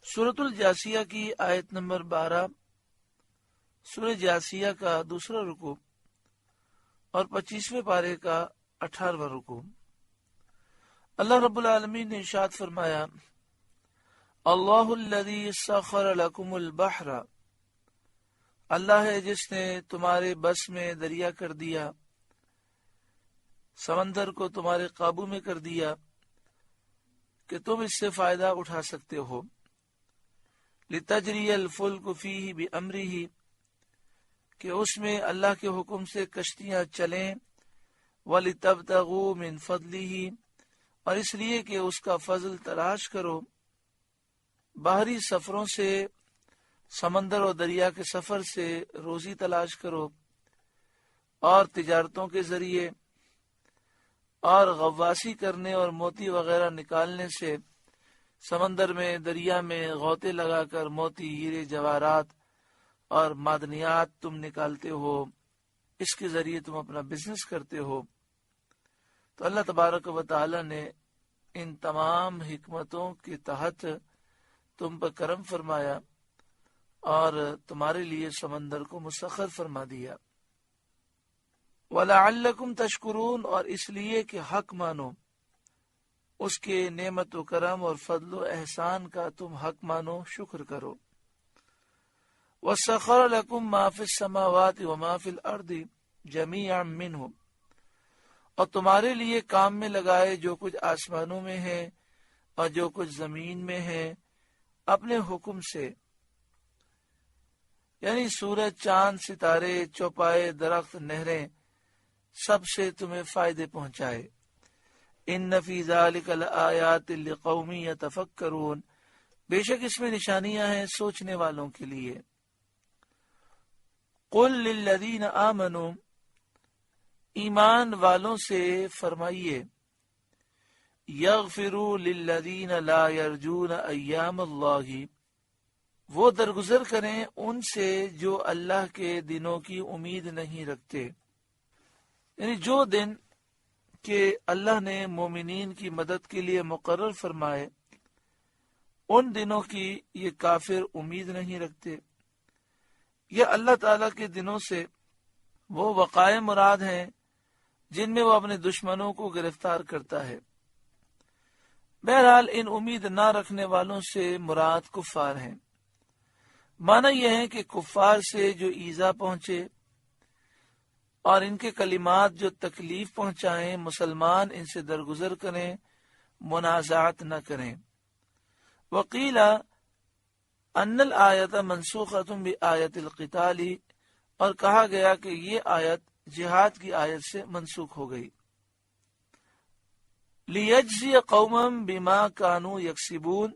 سورۃ الجاسیہ کی آیت نمبر 12، سورہ جاسیہ کا دوسرا رکوع اور 25ویں پارے کا 18واں رکوع۔ اللہ رب العالمین نے ارشاد فرمایا، اللہ الذی سخر لکم البحر، اللہ ہے جس نے تمہارے بس میں دریا کر دیا، سمندر کو تمہارے قابو میں کر دیا کہ تم اس سے فائدہ اٹھا سکتے ہو۔ لتجری الفلک فیہ بامرہ، کہ اس میں اللہ کے حکم سے کشتیاں چلیں، وَلِتَبْتَغُوا مِنْ فَضْلِهِ، اور اس لیے کہ اس کا فضل تلاش کرو۔ باہری سفروں سے، سمندر اور دریا کے سفر سے روزی تلاش کرو، اور تجارتوں کے ذریعے اور غواصی کرنے اور موتی وغیرہ نکالنے سے، سمندر میں دریا میں غوطے لگا کر موتی، ہیرے، جواہرات اور معدنیات تم نکالتے ہو، اس کے ذریعے تم اپنا بزنس کرتے ہو۔ تو اللہ تبارک و تعالی نے ان تمام حکمتوں کے تحت تم پر کرم فرمایا اور تمہارے لیے سمندر کو مسخر فرما دیا۔ وَلَعَلَّكُمْ تَشْكُرُونَ، اور اس لیے کہ حق مانو، اس کے نعمت و کرم اور فضل و احسان کا تم حق مانو، شکر کرو۔ وَسَخَرَ لَكُمْ مَا فِي السَّمَاوَاتِ وَمَا فِي الْأَرْضِ جَمِيعًا مِّنْهُ، اور تمہارے لیے کام میں لگائے جو کچھ آسمانوں میں ہے اور جو کچھ زمین میں ہے اپنے حکم سے، یعنی سورج، چاند، ستارے، چوپائے، درخت، نہریں، سب سے تمہیں فائدے پہنچائے۔ ان فی ذلک لآیات لقوم یتفکرون، بے شک اس میں نشانیاں ہیں سوچنے والوں کے لیے۔ قل للذین آمنوا، ایمان والوں سے فرمائیے، یغفروا للذین لا یرجون ایام اللہ، وہ درگزر کریں ان سے جو اللہ کے دنوں کی امید نہیں رکھتے، یعنی جو دن کہ اللہ نے مومنین کی مدد کے لیے مقرر فرمائے، ان دنوں کی یہ کافر امید نہیں رکھتے۔ یہ اللہ تعالیٰ کے دنوں سے وہ وقائع مراد ہیں جن میں وہ اپنے دشمنوں کو گرفتار کرتا ہے۔ بہرحال ان امید نہ رکھنے والوں سے مراد کفار ہیں۔ معنی یہ ہے کہ کفار سے جو ایذا پہنچے اور ان کے کلمات جو تکلیف پہنچائیں، مسلمان ان سے درگزر کریں، منازعات نہ کریں۔ وقیل ان الآیت منسوخۃ بآیت القتال، اور کہا گیا کہ یہ آیت جہاد کی آیت سے منسوخ ہو گئی۔ لیجزی قوما بما کانوا یکسبون،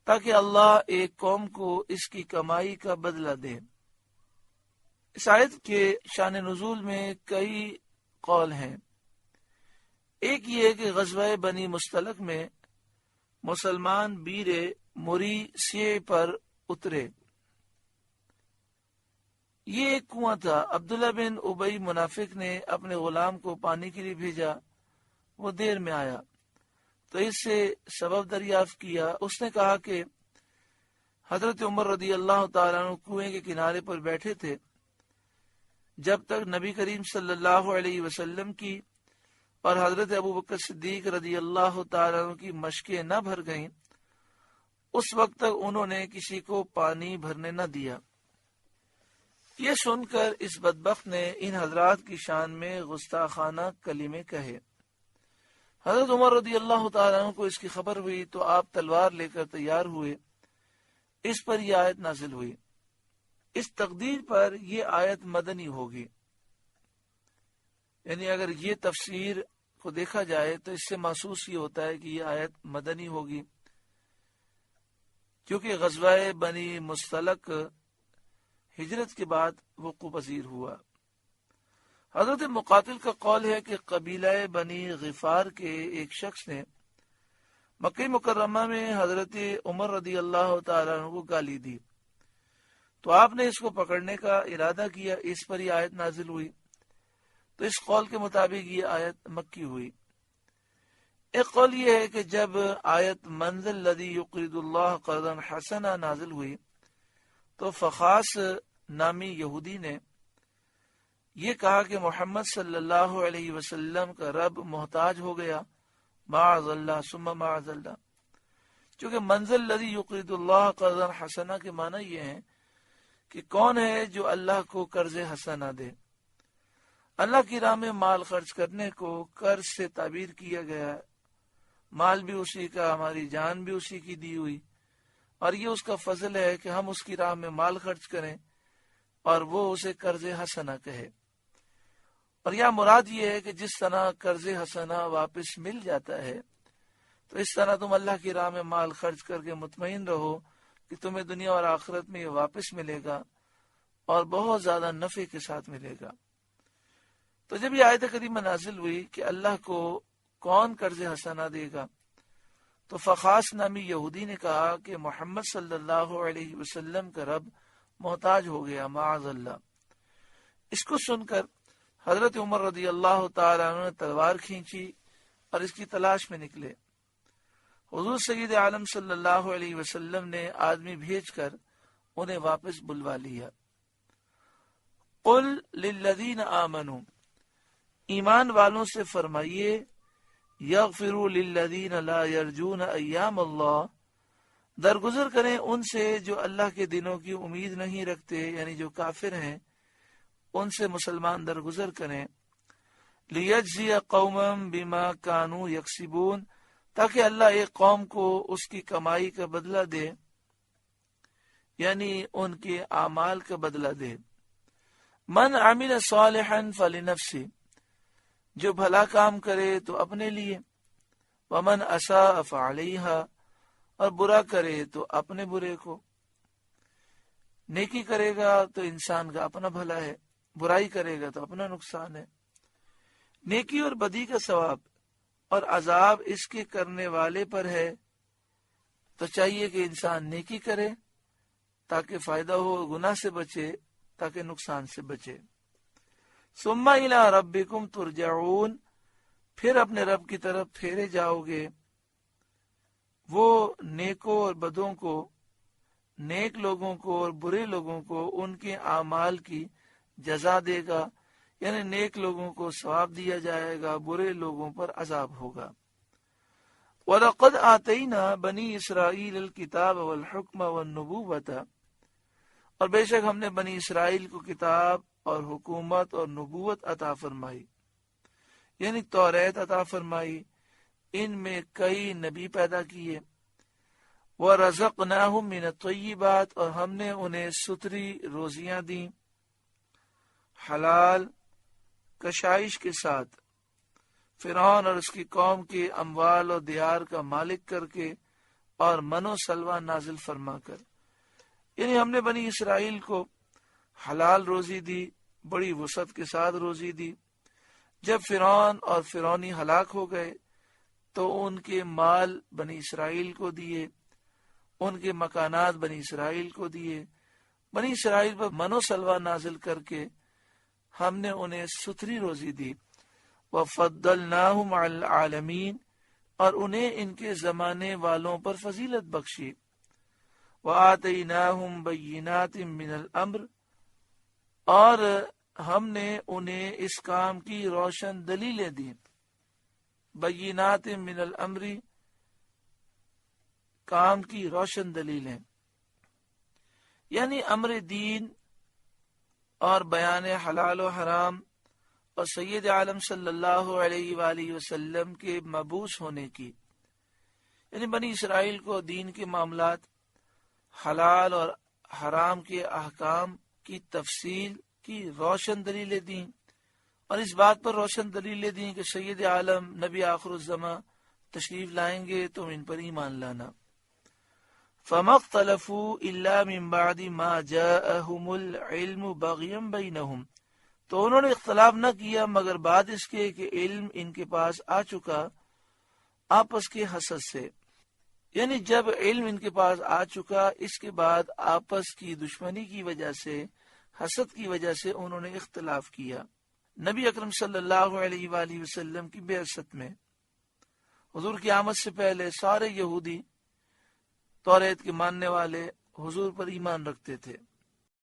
تاکہ اللہ ایک قوم کو اس کی کمائی کا بدلہ دے۔ اس آیت کے شان نزول میں کئی قول ہیں۔ ایک یہ کہ غزوہ بنی مستلق میں مسلمان بیر مریسیہ پر اترے۔ یہ ایک کنواں تھا، عبداللہ بن ابی منافق نے اپنے غلام کو پانی کے لیے بھیجا، وہ دیر میں آیا تو اس سے سبب دریافت کیا۔ اس نے کہا کہ حضرت عمر رضی اللہ تعالیٰ عنہ کنویں کے کنارے پر بیٹھے تھے جب تک نبی کریم صلی اللہ علیہ وسلم کی اور حضرت ابوبکر صدیق رضی اللہ تعالیٰ عنہ کی مشکیں نہ بھر گئیں، اس وقت تک انہوں نے کسی کو پانی بھرنے نہ دیا۔ یہ سن کر اس بدبخت نے ان حضرات کی شان میں گستاخانہ کلمے کہے۔ حضرت عمر رضی اللہ تعالیٰ عنہ کو اس کی خبر ہوئی تو آپ تلوار لے کر تیار ہوئے۔ اس پر یہ آیت نازل ہوئی۔ اس تقدیر پر یہ آیت مدنی ہوگی، یعنی اگر یہ تفسیر کو دیکھا جائے تو اس سے محسوس یہ ہوتا ہے کہ یہ آیت مدنی ہوگی، کیونکہ غزوہ بنی مستلق ہجرت کے بعد وقوع پذیر ہوا۔ حضرت مقاتل کا قول ہے کہ قبیلہ بنی غفار کے ایک شخص نے مکہ مکرمہ میں حضرت عمر رضی اللہ تعالیٰ عنہ کو گالی دی تو آپ نے اس کو پکڑنے کا ارادہ کیا، اس پر یہ آیت نازل ہوئی۔ تو اس قول کے مطابق یہ آیت مکی ہوئی۔ ایک قول یہ ہے کہ جب آیت من ذا الذی یقرض اللہ قرضا حسنا نازل ہوئی تو فخاس نامی یہودی نے یہ کہا کہ محمد صلی اللہ علیہ وسلم کا رب محتاج ہو گیا، معاذ اللہ ثم معاذ اللہ۔ چونکہ من ذا الذی یقرض اللہ قرضا حسنا کے معنی یہ ہیں کہ کون ہے جو اللہ کو قرض حسنا دے۔ اللہ کی راہ میں مال خرچ کرنے کو قرض سے تعبیر کیا گیا، مال بھی اسی کا، ہماری جان بھی اسی کی دی ہوئی، اور یہ اس کا فضل ہے کہ ہم اس کی راہ میں مال خرچ کریں اور وہ اسے قرض حسنا کہے۔ اور یہاں مراد یہ ہے کہ جس طرح قرض حسنا واپس مل جاتا ہے تو اس طرح تم اللہ کی راہ میں مال خرچ کر کے مطمئن رہو کہ تمہیں دنیا اور آخرت میں یہ واپس ملے گا اور بہت زیادہ نفع کے ساتھ ملے گا۔ تو جب یہ آیت کریمہ نازل ہوئی کہ اللہ کو کون قرض حسنا دے گا تو فخاس نامی یہودی نے کہا کہ محمد صلی اللہ علیہ وسلم کا رب محتاج ہو گیا، معاذ اللہ۔ اس کو سن کر حضرت عمر رضی اللہ تعالیٰ عنہ نے تلوار کھینچی اور اس کی تلاش میں نکلے۔ حضور سید عالم صلی اللہ علیہ وسلم نے آدمی بھیج کر انہیں واپس بلوا لیا۔ قل للذین آمنوا، ایمان والوں سے فرمائیے، یغفروا للذین لا یرجون ایام اللہ، درگزر کریں ان سے جو اللہ کے دنوں کی امید نہیں رکھتے، یعنی جو کافر ہیں ان سے مسلمان درگزر کریں۔ لیجزی قوما بما کانوا یکسبون، تاکہ اللہ ایک قوم کو اس کی کمائی کا بدلہ دے، یعنی ان کے اعمال کا بدلہ دے۔ من عمل صالحا فلنفسہ، جو بھلا کام کرے تو اپنے لیے، ومن اساء فعلیہا، اور برا کرے تو اپنے برے کو۔ نیکی کرے گا تو انسان کا اپنا بھلا ہے، برائی کرے گا تو اپنا نقصان ہے۔ نیکی اور بدی کا ثواب اور عذاب اس کے کرنے والے پر ہے، تو چاہیے کہ انسان نیکی کرے تاکہ فائدہ ہو، گناہ سے بچے تاکہ نقصان سے بچے۔ ثم الی ربکم ترجعون، پھر اپنے رب کی طرف پھیرے جاؤ گے۔ وہ نیکوں اور بدوں کو، نیک لوگوں کو اور برے لوگوں کو ان کے اعمال کی جزا دے گا، یعنی نیک لوگوں کو ثواب دیا جائے گا، برے لوگوں پر عذاب ہوگا۔ وَلَقَدْ آتَيْنَا بَنِي إِسْرَائِيلَ الْكِتَابَ وَالْحُكْمَ وَالنُّبُوَّةَ، اور بے شک ہم نے بنی اسرائیل کو کتاب اور حکومت اور نبوت عطا فرمائی، یعنی توریت عطا فرمائی، ان میں کئی نبی پیدا کیے۔ وَرَزَقْنَاهُمْ مِنَ الطَّيِّبَاتِ، اور ہم نے انہیں ستری روزیاں دیں، حلال کشائش کے ساتھ، فرعون اور اس کی قوم کے اموال اور دیار کا مالک کر کے اور من و سلوہ نازل فرما کر، یعنی ہم نے بنی اسرائیل کو حلال روزی دی، بڑی وسعت کے ساتھ روزی دی۔ جب فرعون اور فرعونی ہلاک ہو گئے تو ان کے مال بنی اسرائیل کو دیے، ان کے مکانات بنی اسرائیل کو دیے، بنی اسرائیل پر من و سلوہ نازل کر کے ہم نے انہیں ستری روزی دی۔ وَفَضَّلْنَاهُمْ عَلَى الْعَالَمِينَ، اور انہیں ان کے زمانے والوں پر فضیلت بخشی۔ وَآتَيْنَاهُمْ بَيِّنَاتٍ مِّنَ الْأَمْرِ، اور ہم نے انہیں اس کام کی روشن دلیلیں دیں۔ بینات من الامر، کام کی روشن دلیلیں، یعنی امر دین اور بیان حلال و حرام اور سید عالم صلی اللہ علیہ وآلہ وسلم کے مبعوث ہونے کی، یعنی بنی اسرائیل کو دین کے معاملات، حلال اور حرام کے احکام کی تفصیل کی روشن دلیلیں دیں، اور اس بات پر روشن دلیلیں دیں کہ سید عالم نبی آخر الزماں تشریف لائیں گے، تم ان پر ایمان لانا۔ فَمَا اخْتَلَفُوا إِلَّا مِن بَعْدِ مَا جَاءَهُمُ الْعِلْمُ بَغْيًا بَيْنَهُمْ، تو انہوں نے اختلاف نہ کیا مگر بعد اس کے کہ علم ان کے پاس آ چکا آپس کے حسد سے، یعنی جب علم ان کے پاس آ چکا اس کے بعد آپس کی دشمنی کی وجہ سے، حسد کی وجہ سے انہوں نے اختلاف کیا۔ نبی اکرم صلی اللہ علیہ وآلہ وسلم کی بعثت میں حضور کی آمد سے پہلے سارے یہودی توریت کے ماننے والے حضور پر ایمان رکھتے تھے،